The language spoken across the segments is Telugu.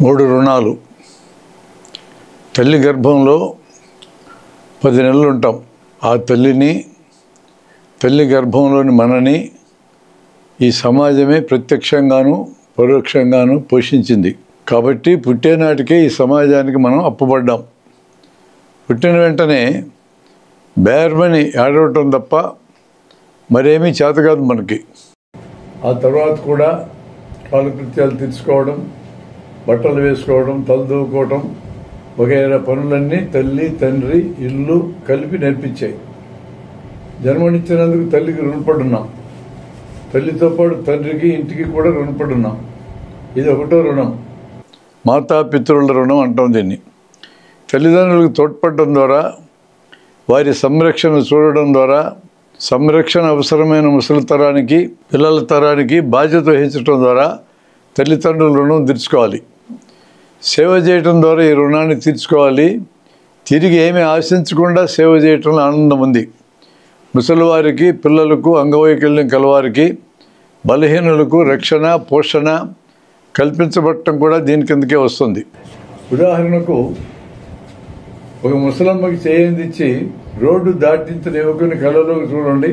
3 రుణాలు. తల్లి గర్భంలో 10 నెలలు ఉంటాం. ఆ తల్లి గర్భంలోని మనని ఈ సమాజమే ప్రత్యక్షంగాను పరోక్షంగాను పోషించింది. కాబట్టి పుట్టేనాటికే ఈ సమాజానికి మనం అప్పుపడ్డాం. పుట్టిన వెంటనే బేర్మని ఏడవటం తప్ప మరేమీ చేత కాదు మనకి. ఆ తర్వాత కూడా కాలకృత్యాలు తీర్చుకోవడం, బట్టలు వేసుకోవడం, తలదూకోవడం వగైరా పనులన్నీ తల్లి తండ్రి ఇల్లు కలిపి నేర్పించాయి. జన్మనిచ్చినందుకు తల్లికి రుణపడున్నాం. తల్లితో పాటు తండ్రికి ఇంటికి కూడా రుణపడున్నాం. ఇది ఒకటో రుణం. మాతాపితృల రుణం అంటాం దీన్ని. తల్లిదండ్రులకు తోడ్పడడం ద్వారా, వారి సంరక్షణ చూడడం ద్వారా, సంరక్షణ అవసరమైన ముసలి తరానికి పిల్లల తరానికి బాధ్యత వహించడం ద్వారా తల్లిదండ్రుల రుణం తీర్చుకోవాలి. సేవ చేయటం ద్వారా ఈ రుణాన్ని తీర్చుకోవాలి. తిరిగి ఏమీ ఆశించకుండా సేవ చేయటంలో ఆనందం ఉంది. ముసలివారికి, పిల్లలకు, అంగవైకల్యం కలవారికి, బలహీనులకు రక్షణ పోషణ కల్పించబడటం కూడా దీని కిందకే వస్తుంది. ఉదాహరణకు, ఒక ముసలమ్మకి చేయందిచ్చి రోడ్డు దాటించిన యువకుని కళ్ళలోకి చూడండి.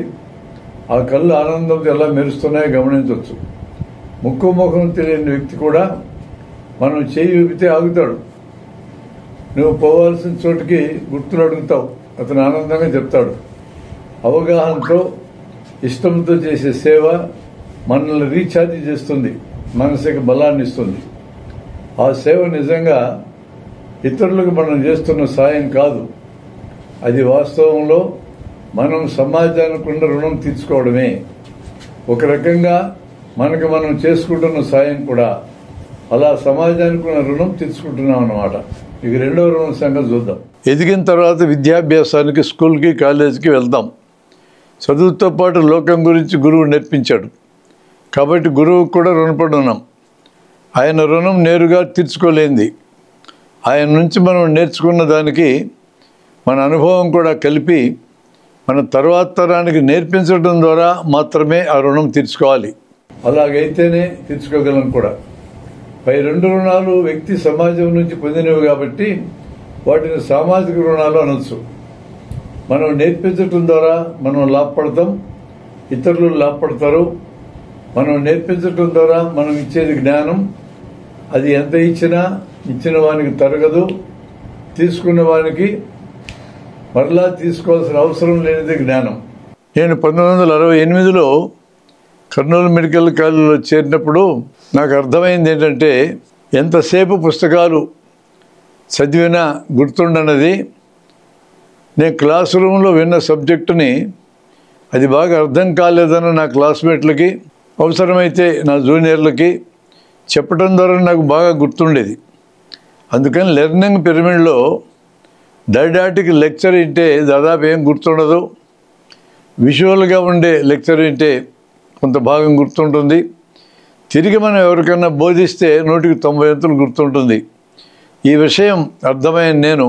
ఆ కళ్ళు ఆనందంతో ఎలా మెరుస్తున్నాయో గమనించవచ్చు. ముక్కు ముఖం తెలియని వ్యక్తి కూడా మనం చేయి ఊపితే ఆగుతాడు. నువ్వు పోవాల్సిన చోటుకి గుర్తులు అడుగుతావు, అతను ఆనందంగా చెప్తాడు. అవగాహనతో ఇష్టంతో చేసే సేవ మనల్ని రీఛార్జ్ చేస్తుంది, మనసుకి బలాన్ని ఇస్తుంది. ఆ సేవ నిజంగా ఇతరులకు మనం చేస్తున్న సాయం కాదు. అది వాస్తవంలో మనం సమాజానికి ఉన్న రుణం తీర్చుకోవడమే. ఒక రకంగా మనకు మనం చేసుకుంటున్న సాయం కూడా. అలా సమాజానికి ఉన్న రుణం తీర్చుకుంటున్నాం అన్నమాట. ఇక రెండవ రుణం సంగతి చూద్దాం. ఎదిగిన తర్వాత విద్యాభ్యాసానికి స్కూల్కి కాలేజీకి వెళ్దాం. చదువుతో పాటు లోకం గురించి గురువు నేర్పించాడు. కాబట్టి గురువుకు కూడా రుణపడి ఉన్నాం. ఆయన రుణం నేరుగా తీర్చుకోలేంది. ఆయన నుంచి మనం నేర్చుకున్న దానికి మన అనుభవం కూడా కలిపి మన తర్వాత తరానికి నేర్పించడం ద్వారా మాత్రమే ఆ రుణం తీర్చుకోవాలి. అలాగైతేనే తీర్చుకోగలం కూడా. పై 2 రుణాలు వ్యక్తి సమాజం నుంచి పొందినవి కాబట్టి వాటిని సామాజిక రుణాలు అనొచ్చు. మనం నేర్పించటం ద్వారా మనం లాభపడతాం, ఇతరులు లాభపడతారు. మనం నేర్పించటం ద్వారా మనం ఇచ్చేది జ్ఞానం. అది ఎంత ఇచ్చిన వానికి తరగదు. తీసుకున్న వానికి మరలా తీసుకోవాల్సిన అవసరం లేనిది జ్ఞానం. నేను 1968లో కర్నూలు మెడికల్ కాలేజీలో చేరినప్పుడు నాకు అర్థమైంది ఏంటంటే, ఎంతసేపు పుస్తకాలు చదివినా గుర్తుండన్నది, నేను క్లాస్ రూమ్లో విన్న సబ్జెక్టుని అది బాగా అర్థం కాలేదన్న నా క్లాస్మేట్లకి, అవసరమైతే నా జూనియర్లకి చెప్పడం ద్వారా నాకు బాగా గుర్తుండేది. అందుకని లెర్నింగ్ పిరమిడ్లో డైడాటిక్ లెక్చర్ వింటే దాదాపు ఏం గుర్తుండదు. విజువల్గా ఉండే లెక్చర్ వింటే కొంత భాగం గుర్తుంటుంది. తిరిగి మనం ఎవరికన్నా బోధిస్తే 100కి 90 వంతులు గుర్తుంటుంది. ఈ విషయం అర్థమైన నేను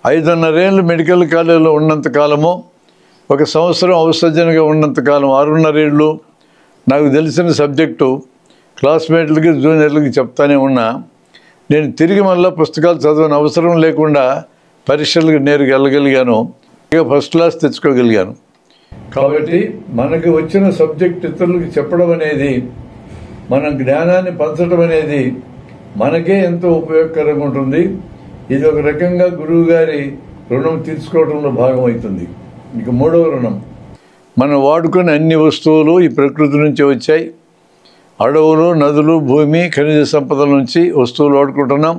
5.5 ఏళ్ళు మెడికల్ కాలేజీలో ఉన్నంతకాలము, 1 సంవత్సరం ఔషధజనిగా ఉన్నంతకాలం 6.5 ఏళ్ళు నాకు తెలిసిన సబ్జెక్టు క్లాస్మేట్లకి జూనియర్లకి చెప్తానే ఉన్నా. నేను తిరిగి మళ్ళీ పుస్తకాలు చదవని అవసరం లేకుండా పరీక్షలకు నేరుగా వెళ్ళగలిగాను. ఇక ఫస్ట్ క్లాస్ తెచ్చుకోగలిగాను. కాబట్టి మనకు వచ్చిన సబ్జెక్ట్ ఇతరులకు చెప్పడం అనేది, మన జ్ఞానాన్ని పంచడం అనేది మనకే ఎంతో ఉపయోగకరంగా ఉంటుంది. ఇది ఒక రకంగా గురువు గారి రుణం తీర్చుకోవడంలో భాగమవుతుంది. ఇక 3వ రుణం, మనం వాడుకునే అన్ని వస్తువులు ఈ ప్రకృతి నుంచి వచ్చాయి. అడవులు, నదులు, భూమి, ఖనిజ సంపదల నుంచి వస్తువులు వాడుకుంటున్నాం.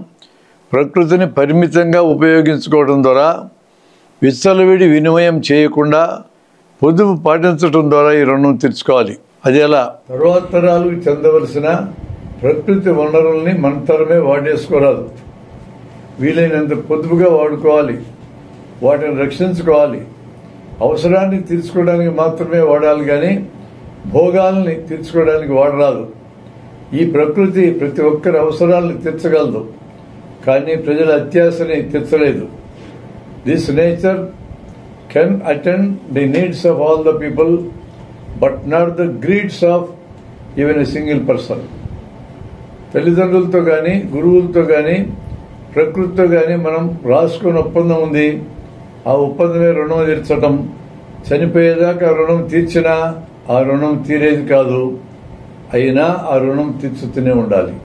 ప్రకృతిని పరిమితంగా ఉపయోగించుకోవడం ద్వారా, విచ్చలవిడి వినిమయం చేయకుండా పొదుపు పాటించడం ద్వారా ఈ రుణం తీర్చుకోవాలి. అది ఎలా? తర్వాత తరాలకు చెందవలసిన ప్రకృతి వనరుల్ని మన తరమే వాడేసుకోరాదు. వీలైనంత పొదుపుగా వాడుకోవాలి, వాటిని రక్షించుకోవాలి. అవసరాన్ని తీర్చుకోవడానికి మాత్రమే వాడాలి, కానీ భోగాల్ని తీర్చుకోవడానికి వాడరాదు. ఈ ప్రకృతి ప్రతి ఒక్కరి అవసరాలను తీర్చగలదు, కానీ ప్రజల అత్యాశని తీర్చలేదు. This nature can attend the needs of all the people, but not the greeds of even a single person. తల్లిదండ్రులతో కానీ గురువులతో కానీ ప్రకృతితో కానీ మనం రాసుకున్న ఒప్పందం ఉంది. ఆ ఒప్పందమే రుణం తీర్చటం. చనిపోయేదాకా రుణం తీర్చినా ఆ రుణం తీరేది కాదు. అయినా ఆ రుణం తీర్చుతూనే ఉండాలి.